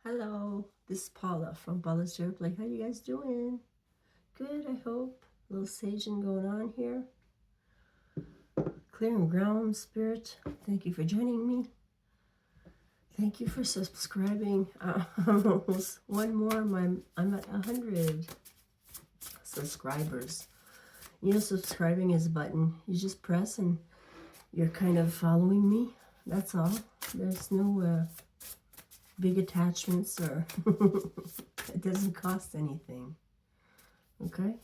Hello, this is Paula from Paula's Tarot Play. How you guys doing? Good, I hope. A little saging going on here. Clearing ground, Spirit. Thank you for joining me. Thank you for subscribing. Almost one more. I'm at 100 subscribers. You know, subscribing is a button. You just press and you're kind of following me. That's all. There's no big attachments or it doesn't cost anything. Okay,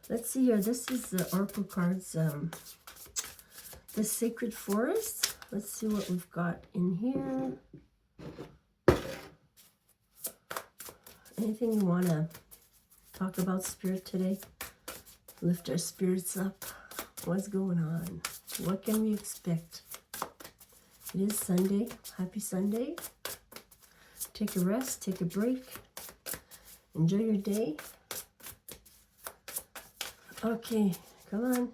let's see here. This is the Oracle cards, the Sacred Forest. Let's see what we've got in here. Anything you want to talk about, Spirit, today? Lift our spirits up. What's going on? What can we expect? It is Sunday. Happy Sunday. Take a rest, take a break. Enjoy your day. Okay, come on.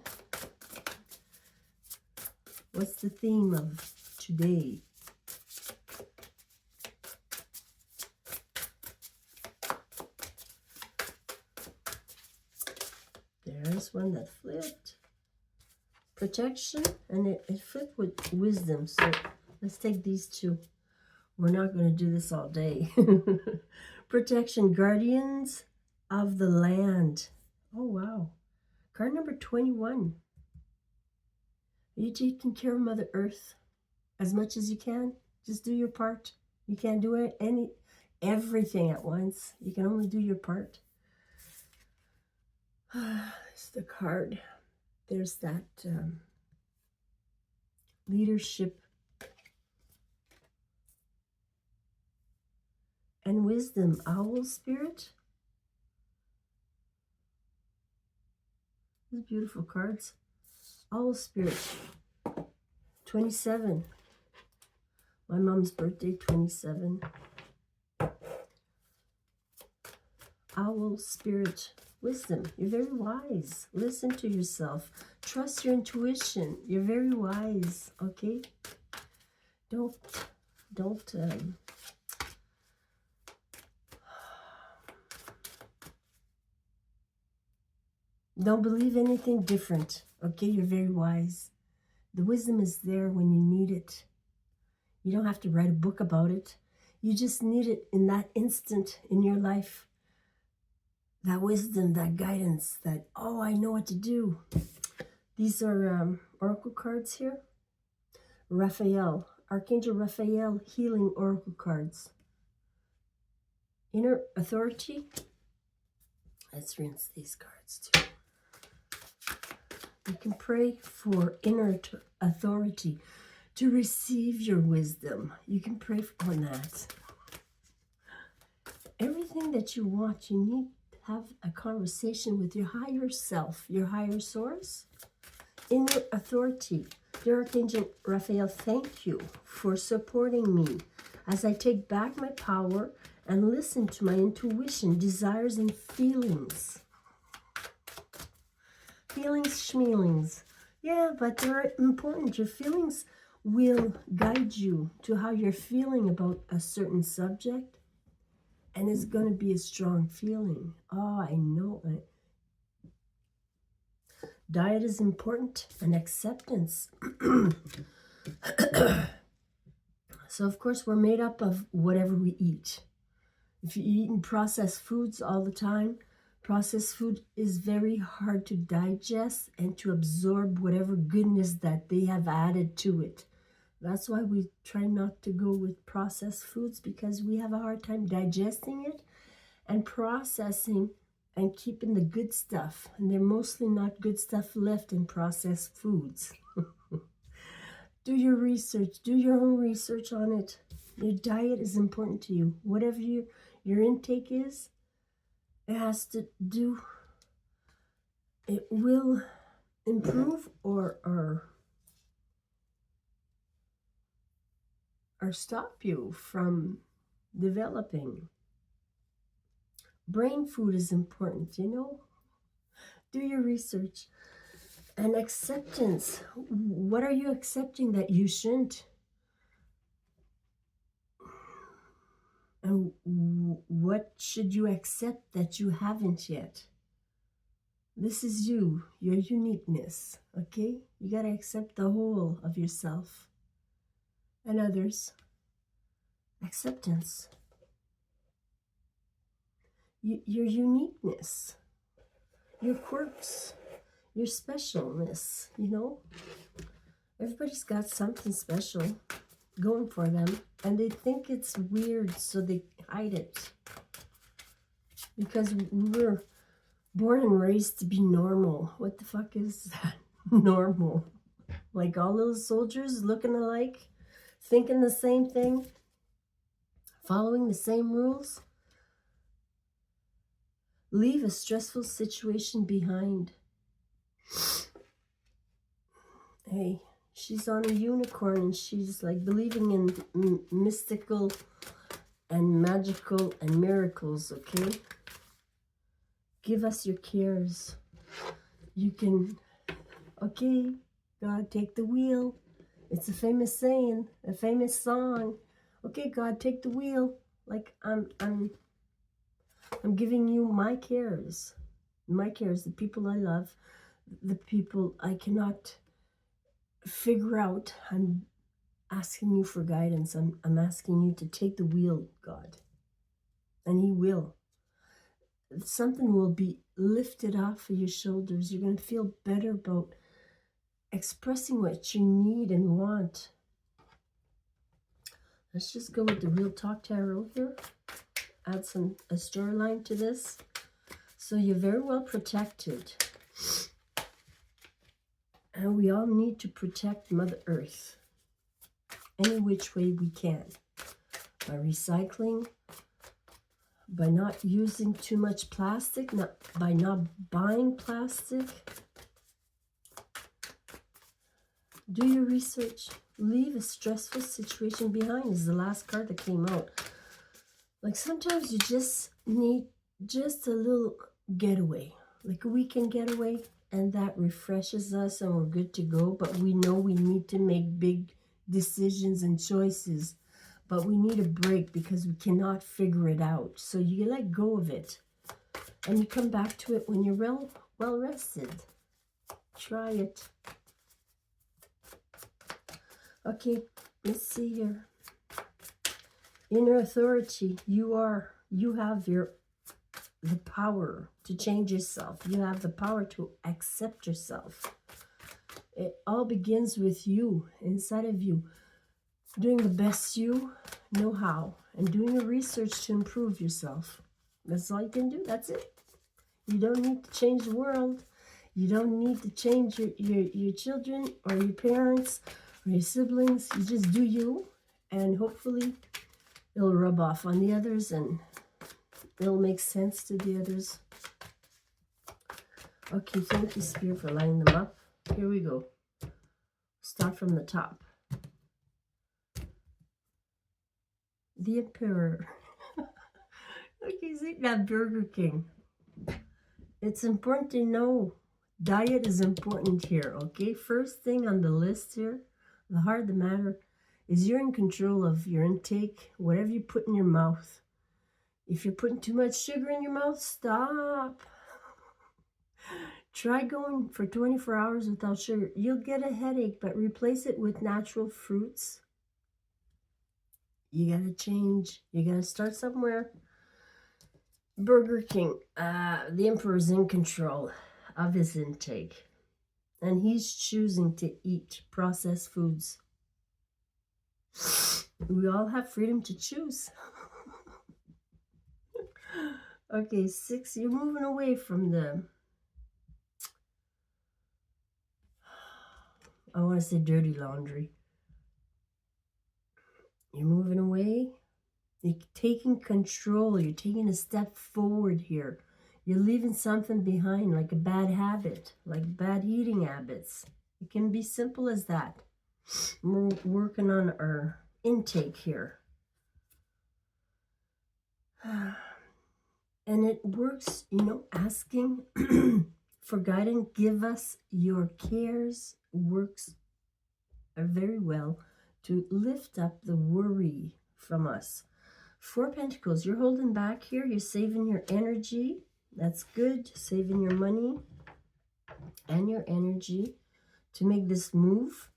What's the theme of today? There's one that flipped. Protection, and it flipped with wisdom. So let's take these two. We're not going to do this all day. Protection, guardians of the land. Oh, wow. Card number 21. Are you taking care of Mother Earth as much as you can? Just do your part. You can't do everything at once. You can only do your part. It's the card. There's that leadership and wisdom. Owl Spirit. These beautiful cards. Owl Spirit. 27. My mom's birthday, 27. Owl Spirit. Wisdom. You're very wise. Listen to yourself. Trust your intuition. You're very wise. Okay? Don't believe anything different. Okay? You're very wise. The wisdom is there when you need it. You don't have to write a book about it. You just need it in that instant in your life. That wisdom, that guidance, that, oh, I know what to do. These are oracle cards here. Raphael, Archangel Raphael, healing oracle cards. Inner authority. Let's rinse these cards too. You can pray for inner authority to receive your wisdom. You can pray on that. Everything that you want, you need to have a conversation with your higher self, your higher source. Inner authority. Dear Archangel Raphael, thank you for supporting me as I take back my power and listen to my intuition, desires, and feelings. Feelings, schmeelings. Yeah, but they're important. Your feelings will guide you to how you're feeling about a certain subject, and it's going to be a strong feeling. Oh, I know it. Diet is important, and acceptance. So, of course, we're made up of whatever we eat. If you're eating processed foods all the time, processed food is very hard to digest and to absorb whatever goodness that they have added to it. That's why we try not to go with processed foods, because we have a hard time digesting it and processing and keeping the good stuff. And there's mostly not good stuff left in processed foods. Do your research. Do your own research on it. Your diet is important to you. Whatever your intake is, it has to do, it will improve or stop you from developing. Brain food is important, you know. Do your research. And acceptance. What are you accepting that you shouldn't? And what should you accept that you haven't yet? This is you, your uniqueness, okay? You got to accept the whole of yourself and others. Acceptance. Your uniqueness, your quirks, your specialness, you know? Everybody's got something special going for them, and they think it's weird, so they hide it. Because we were born and raised to be normal. What the fuck is that? Normal. Like all those soldiers looking alike, thinking the same thing, following the same rules. Leave a stressful situation behind. Hey, she's on a unicorn and she's like believing in mystical and magical and miracles, okay? Give us your cares. You can, okay, God, take the wheel. It's a famous saying, a famous song. Okay, God, take the wheel. Like I'm giving you my cares, the people I love, the people I cannot figure out. I'm asking you for guidance. I'm asking you to take the wheel, God. And He will. Something will be lifted off of your shoulders. You're going to feel better about expressing what you need and want. Let's just go with the Real Talk Tarot here. Add a storyline to this. So you're very well protected. And we all need to protect Mother Earth any which way we can. By recycling, by not using too much plastic, by not buying plastic. Do your research. Leave a stressful situation behind is the last card that came out. Like sometimes you just need just a little getaway, like a weekend getaway, and that refreshes us and we're good to go. But we know we need to make big decisions and choices, but we need a break because we cannot figure it out. So you let go of it and you come back to it when you're well rested. Try it. Okay, let's see here. Inner authority. You have the power to change yourself. You have the power to accept yourself. It all begins with you, inside of you, doing the best you know how and doing your research to improve yourself. That's all you can do. That's it. You don't need to change the world. You don't need to change your children or your parents or your siblings. You just do you, and hopefully it'll rub off on the others and it'll make sense to the others. Okay, thank you, Spirit, for lining them up. Here we go. Start from the top. The Emperor. Okay, see that Burger King. It's important to know diet is important here, okay? First thing on the list here, the heart of the matter, is you're in control of your intake, whatever you put in your mouth. If you're putting too much sugar in your mouth, stop. Try going for 24 hours without sugar. You'll get a headache, but replace it with natural fruits. You gotta change. You gotta start somewhere. Burger King. The Emperor's in control of his intake. And he's choosing to eat processed foods. We all have freedom to choose. Okay, 6, you're moving away from the, I want to say dirty laundry. You're moving away. You're taking control. You're taking a step forward here. You're leaving something behind, like a bad habit, like bad eating habits. It can be simple as that. We're working on our intake here. And it works, asking for guidance. Give us your cares works very well to lift up the worry from us, Four Pentacles. You're holding back here. You're saving your energy. That's good. Saving your money and your energy to make this move.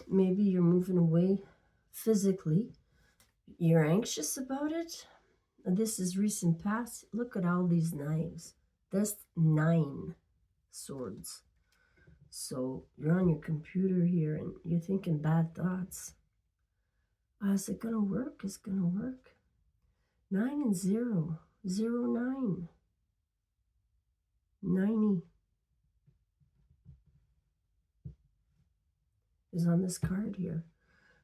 Maybe you're moving away physically. You're anxious about it. This is recent past. Look at all these knives. That's 9 swords. So you're on your computer here and you're thinking bad thoughts. Is it going to work? It's going to work. 9 and 0. 0, 9. 90 is on this card here.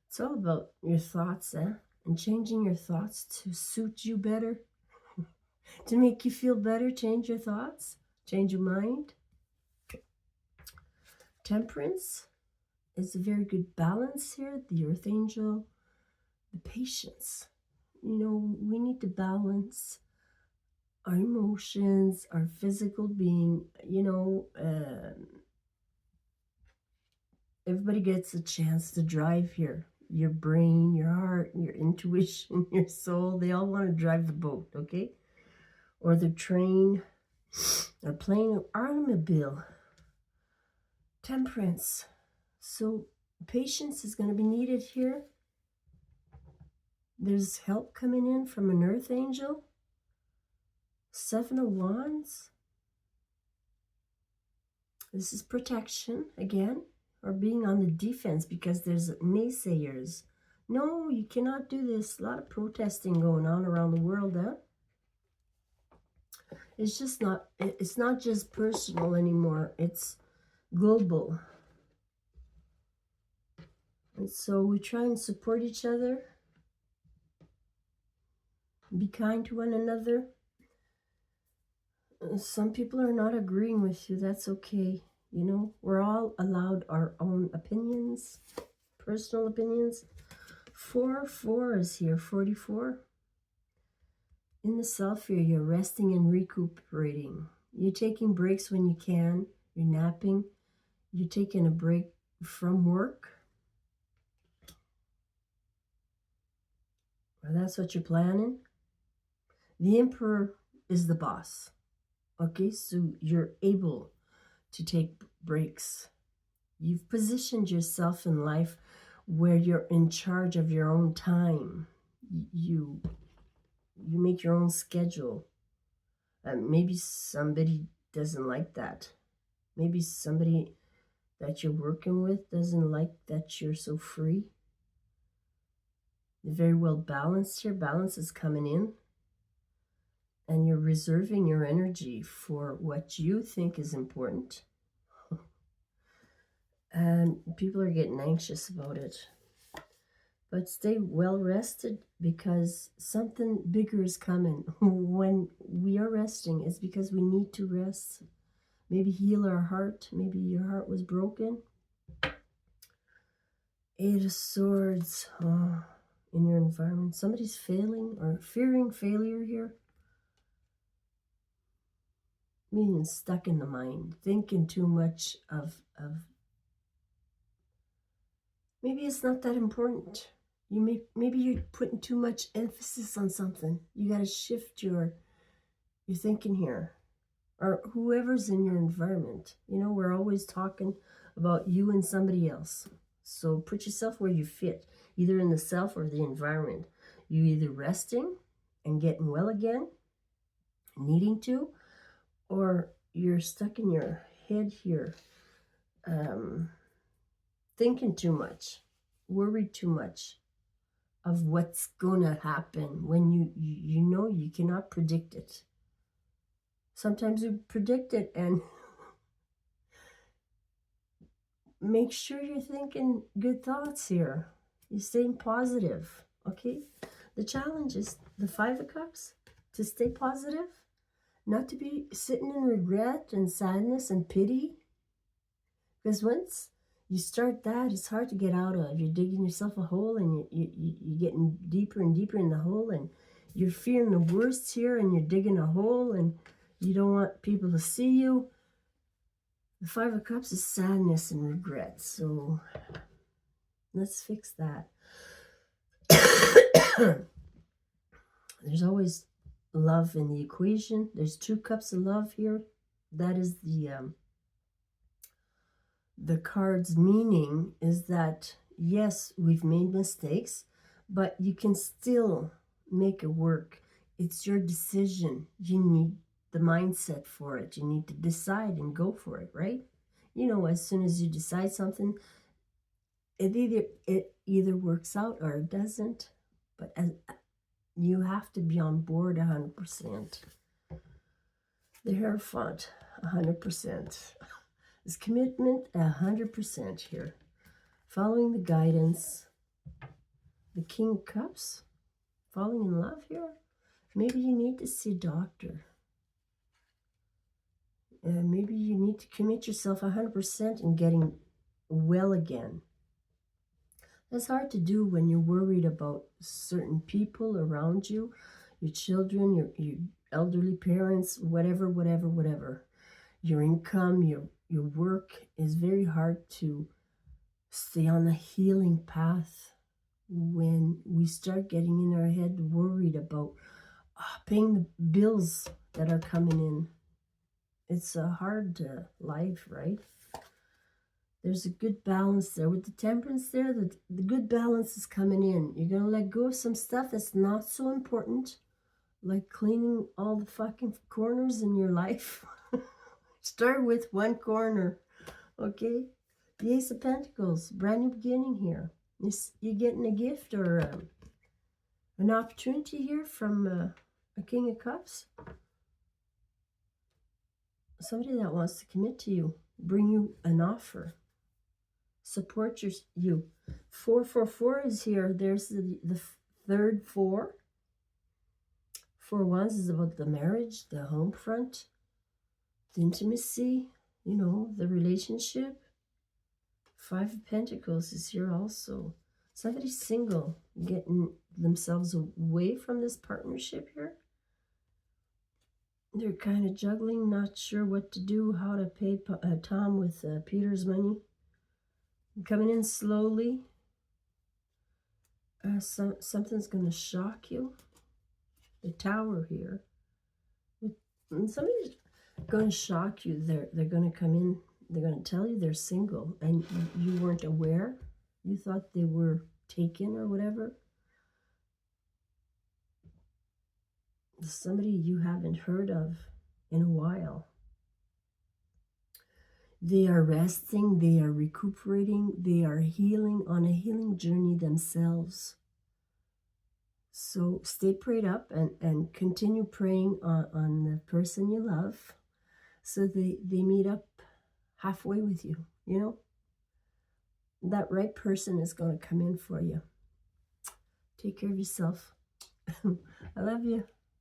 It's all about your thoughts, and changing your thoughts to suit you better, to make you feel better. Change your thoughts, change your mind. Temperance is a very good balance here. The Earth Angel, the patience. You know, we need to balance our emotions, our physical being. You know, everybody gets a chance to drive here. Your brain, your heart, your intuition, your soul, they all want to drive the boat, okay? Or the train, or plane, or automobile. Temperance. So patience is going to be needed here. There's help coming in from an Earth Angel. 7 of Wands. This is protection again, or being on the defense because there's naysayers. No, you cannot do this. A lot of protesting going on around the world, huh? It's not just personal anymore. It's global. And so we try and support each other. Be kind to one another. Some people are not agreeing with you. That's okay. You know, we're all allowed our own opinions, personal opinions. 4 is here, 44. In the self here, you're resting and recuperating. You're taking breaks when you can. You're napping. You're taking a break from work. Well, that's what you're planning. The Emperor is the boss. Okay, so you're able to take breaks. You've positioned yourself in life where you're in charge of your own time. You make your own schedule. Maybe somebody doesn't like that. Maybe somebody that you're working with doesn't like that you're so free. You're very well balanced here. Balance is coming in. And you're reserving your energy for what you think is important. And people are getting anxious about it. But stay well rested because something bigger is coming. When we are resting, it's because we need to rest. Maybe heal our heart. Maybe your heart was broken. 8 of Swords. In your environment. Somebody's failing or fearing failure here. Meaning stuck in the mind. Thinking too much of maybe it's not that important. Maybe you're putting too much emphasis on something. You got to shift your thinking here. Or whoever's in your environment. You know, we're always talking about you and somebody else. So put yourself where you fit, either in the self or the environment. You either resting and getting well again, needing to, or you're stuck in your head here, thinking too much, worried too much of what's going to happen when you know you cannot predict it. Sometimes you predict it, and make sure you're thinking good thoughts here. You're staying positive, okay? The challenge is the 5 of Cups, to stay positive, not to be sitting in regret and sadness and pity. Because once you start that, it's hard to get out of. You're digging yourself a hole, and you're getting deeper and deeper in the hole, and you're fearing the worst here, and you're digging a hole, and you don't want people to see you. The 5 of Cups is sadness and regret. So let's fix that. There's always love in the equation. There's 2 cups of love here. That is the card's meaning, is that yes, we've made mistakes, but you can still make it work. It's your decision. You need the mindset for it. You need to decide and go for it, right? You know, as soon as you decide something, it either works out or it doesn't. But you have to be on board 100%. The Hierophant, 100%. This commitment, 100% here. Following the guidance. The King of Cups, falling in love here. Maybe you need to see a doctor. Maybe you need to commit yourself 100% in getting well again. That's hard to do when you're worried about certain people around you, your children, your elderly parents, whatever. Your income, your work is very hard to stay on the healing path when we start getting in our head worried about paying the bills that are coming in. It's a hard life, right? There's a good balance there. With the Temperance there, the good balance is coming in. You're going to let go of some stuff that's not so important, like cleaning all the fucking corners in your life. Start with one corner, okay? The Ace of Pentacles, brand new beginning here. You're getting a gift or an opportunity here from a King of Cups. Somebody that wants to commit to you, bring you an offer, support you. 444 is here. There's the third 4. 4 wands is about the marriage, the home front, the intimacy, you know, the relationship. 5 of Pentacles is here also. Somebody single, getting themselves away from this partnership here. They're kind of juggling, not sure what to do, how to pay Tom with Peter's money. Coming in slowly. Something's going to shock you. The Tower here. And somebody's going to shock you. They're going to come in. They're going to tell you they're single, and you weren't aware. You thought they were taken or whatever. Somebody you haven't heard of in a while. They are resting, they are recuperating, they are healing, on a healing journey themselves. So stay prayed up and continue praying on the person you love, so they meet up halfway with you, you know. That right person is going to come in for you. Take care of yourself. I love you.